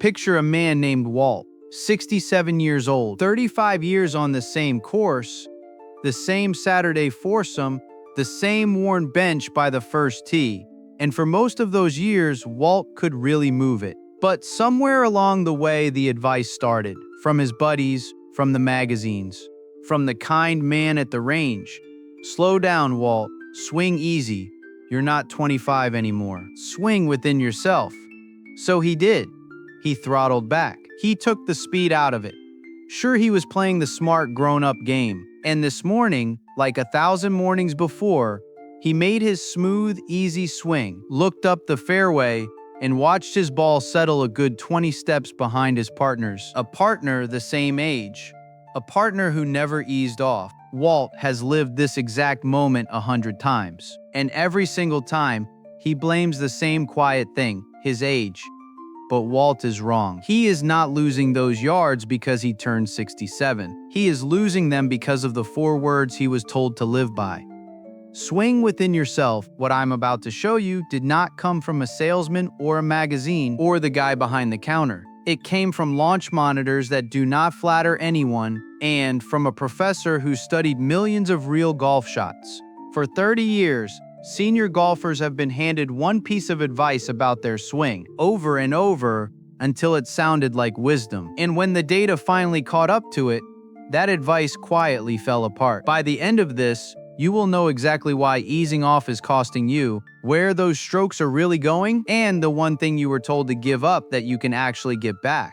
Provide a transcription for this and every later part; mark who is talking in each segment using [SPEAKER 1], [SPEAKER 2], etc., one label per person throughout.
[SPEAKER 1] Picture a man named Walt, 67 years old, 35 years on the same course, the same Saturday foursome, the same worn bench by the first tee. And for most of those years, Walt could really move it. But somewhere along the way, the advice started. From his buddies, from the magazines, from the kind man at the range. Slow down, Walt. Swing easy. You're not 25 anymore. Swing within yourself. So he did. He throttled back. He took the speed out of it. Sure, he was playing the smart grown-up game. And this morning, like 1,000 mornings before, he made his smooth, easy swing, looked up the fairway, and watched his ball settle a good 20 steps behind his partner's. A partner the same age. A partner who never eased off. Walt has lived this exact moment 100 times. And every single time, he blames the same quiet thing, his age. But Walt is wrong. He is not losing those yards because he turned 67. He is losing them because of the 4 words he was told to live by. Swing within yourself. What I'm about to show you did not come from a salesman or a magazine or the guy behind the counter. It came from launch monitors that do not flatter anyone and from a professor who studied millions of real golf shots. For 30 years, senior golfers have been handed one piece of advice about their swing over and over until it sounded like wisdom. And when the data finally caught up to it, that advice quietly fell apart. By the end of this, you will know exactly why easing off is costing you, where those strokes are really going, and the one thing you were told to give up that you can actually get back.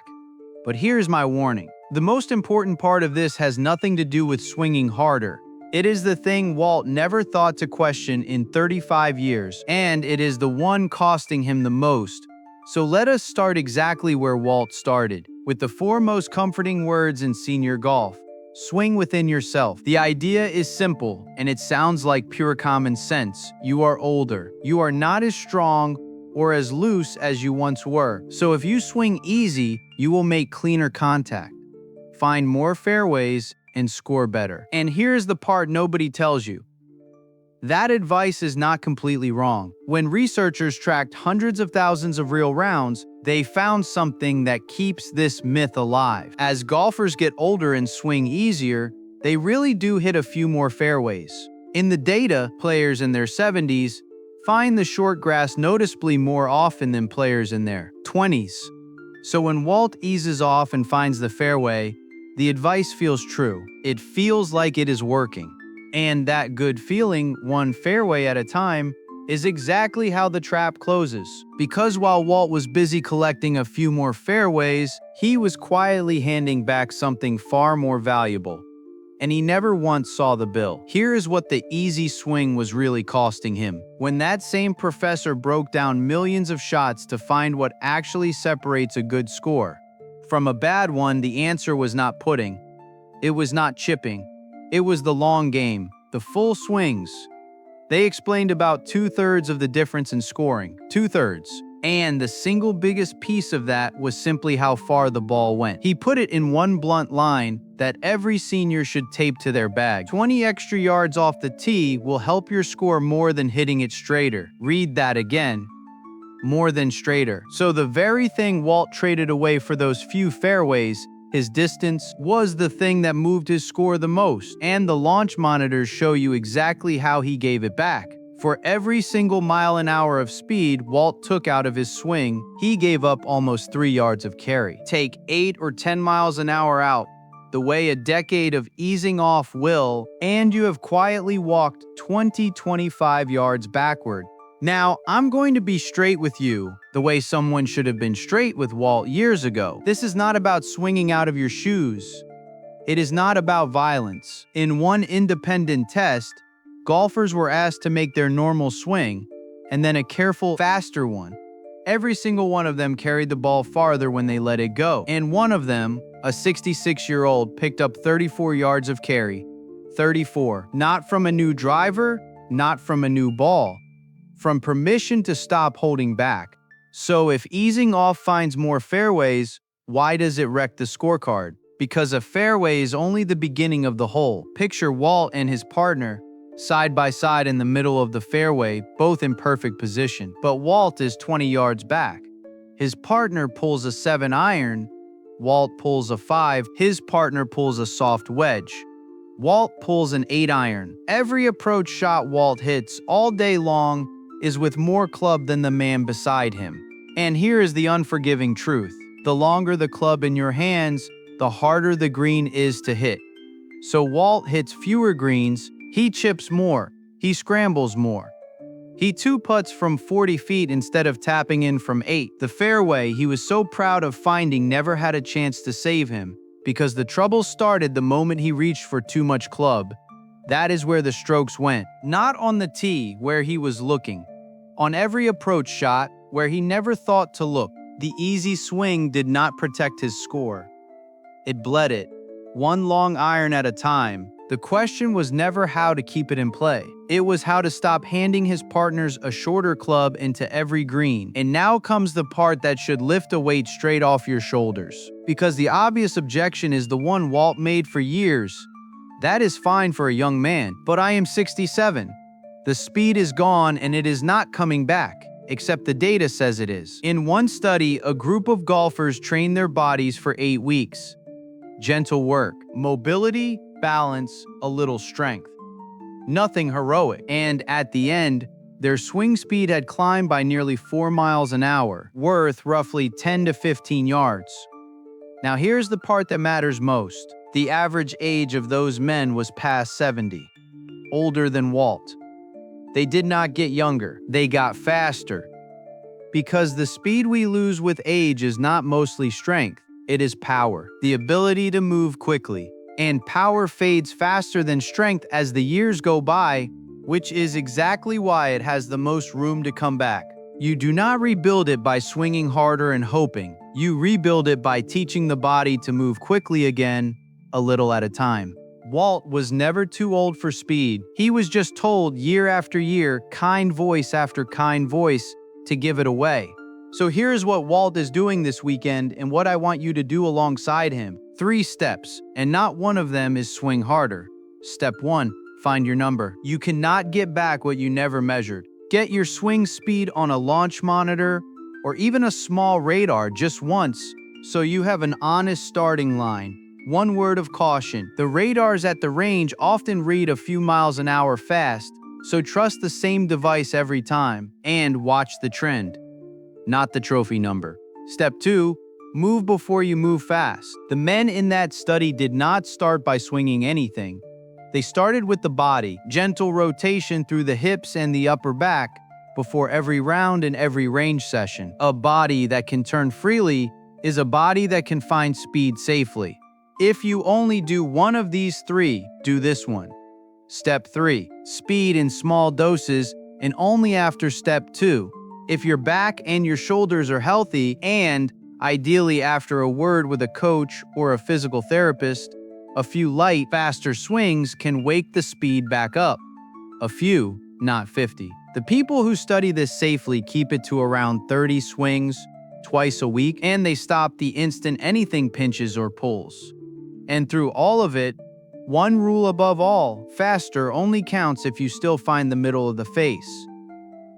[SPEAKER 1] But here's my warning. The most important part of this has nothing to do with swinging harder. It is the thing Walt never thought to question in 35 years, and it is the one costing him the most. So let us start exactly where Walt started, with the 4 most comforting words in senior golf. Swing within yourself. The idea is simple, and it sounds like pure common sense. You are older. You are not as strong or as loose as you once were. So if you swing easy, you will make cleaner contact, find more fairways, and score better. And here's the part nobody tells you. That advice is not completely wrong. When researchers tracked hundreds of thousands of real rounds, they found something that keeps this myth alive. As golfers get older and swing easier, they really do hit a few more fairways. In the data, players in their 70s find the short grass noticeably more often than players in their 20s. So when Walt eases off and finds the fairway, the advice feels true. It feels like it is working. And that good feeling, one fairway at a time, is exactly how the trap closes. Because while Walt was busy collecting a few more fairways, he was quietly handing back something far more valuable. And he never once saw the bill. Here is what the easy swing was really costing him. When that same professor broke down millions of shots to find what actually separates a good score from a bad one, the answer was not putting. It was not chipping. It was the long game, the full swings. They explained about 2/3 of the difference in scoring. 2/3. And the single biggest piece of that was simply how far the ball went. He put it in one blunt line that every senior should tape to their bag. 20 extra yards off the tee will help your score more than hitting it straighter. Read that again. More than straighter. So the very thing Walt traded away for those few fairways, his distance, was the thing that moved his score the most. And the launch monitors show you exactly how he gave it back. For every single mile an hour of speed Walt took out of his swing, he gave up almost 3 yards of carry. Take 8 or 10 miles an hour out, the way a decade of easing off will, and you have quietly walked 20-25 yards backward. Now, I'm going to be straight with you, the way someone should have been straight with Walt years ago. This is not about swinging out of your shoes. It is not about violence. In one independent test, golfers were asked to make their normal swing, and then a careful, faster one. Every single one of them carried the ball farther when they let it go. And one of them, a 66-year-old, picked up 34 yards of carry. 34. Not from a new driver, not from a new ball. From permission to stop holding back. So if easing off finds more fairways, why does it wreck the scorecard? Because a fairway is only the beginning of the hole. Picture Walt and his partner side by side in the middle of the fairway, both in perfect position. But Walt is 20 yards back. His partner pulls a 7-iron. Walt pulls a 5. His partner pulls a soft wedge. Walt pulls an 8-iron. Every approach shot Walt hits all day long is with more club than the man beside him. And here is the unforgiving truth. The longer the club in your hands, the harder the green is to hit. So Walt hits fewer greens, he chips more, he scrambles more. He two-putts from 40 feet instead of tapping in from 8. The fairway he was so proud of finding never had a chance to save him, because the trouble started the moment he reached for too much club. That is where the strokes went. Not on the tee, where he was looking. On every approach shot, where he never thought to look. The easy swing did not protect his score. It bled it, one long iron at a time. The question was never how to keep it in play. It was how to stop handing his partners a shorter club into every green. And now comes the part that should lift a weight straight off your shoulders. Because the obvious objection is the one Walt made for years. That is fine for a young man, but I am 67. The speed is gone and it is not coming back, except the data says it is. In one study, a group of golfers trained their bodies for 8 weeks. Gentle work, mobility, balance, a little strength. Nothing heroic. And at the end, their swing speed had climbed by nearly 4 miles an hour, worth roughly 10 to 15 yards. Now here's the part that matters most. The average age of those men was past 70, older than Walt. They did not get younger, they got faster. Because the speed we lose with age is not mostly strength, it is power, the ability to move quickly. And power fades faster than strength as the years go by, which is exactly why it has the most room to come back. You do not rebuild it by swinging harder and hoping. You rebuild it by teaching the body to move quickly again, a little at a time. Walt was never too old for speed. He was just told year after year, kind voice after kind voice, to give it away. So here's what Walt is doing this weekend and what I want you to do alongside him. 3 steps, and not one of them is swing harder. Step 1, find your number. You cannot get back what you never measured. Get your swing speed on a launch monitor or even a small radar just once, so you have an honest starting line. One word of caution, the radars at the range often read a few miles an hour fast, so trust the same device every time, and watch the trend, not the trophy number. Step 2, move before you move fast. The men in that study did not start by swinging anything. They started with the body, gentle rotation through the hips and the upper back before every round and every range session. A body that can turn freely is a body that can find speed safely. If you only do one of these 3, do this one. Step 3, speed in small doses and only after step 2. If your back and your shoulders are healthy and, ideally after a word with a coach or a physical therapist, a few light, faster swings can wake the speed back up. A few, not 50. The people who study this safely keep it to around 30 swings twice a week, and they stop the instant anything pinches or pulls. And through all of it, one rule above all, faster only counts if you still find the middle of the face.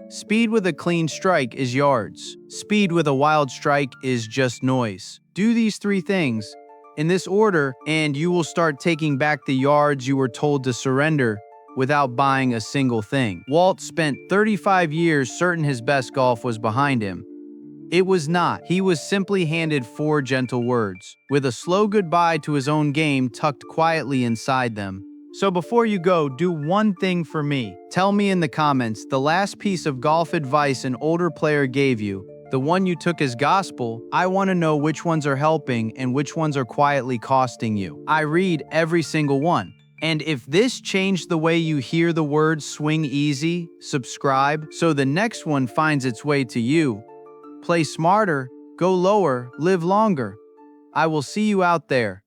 [SPEAKER 1] Speed with a clean strike is yards. Speed with a wild strike is just noise. Do these 3 things in this order, and you will start taking back the yards you were told to surrender without buying a single thing. Walt spent 35 years certain his best golf was behind him. It was not. He was simply handed 4 gentle words, with a slow goodbye to his own game tucked quietly inside them. So before you go, do one thing for me. Tell me in the comments the last piece of golf advice an older player gave you, the one you took as gospel. I want to know which ones are helping and which ones are quietly costing you. I read every single one. And if this changed the way you hear the words swing easy, subscribe so the next one finds its way to you. Play smarter, go lower, live longer. I will see you out there.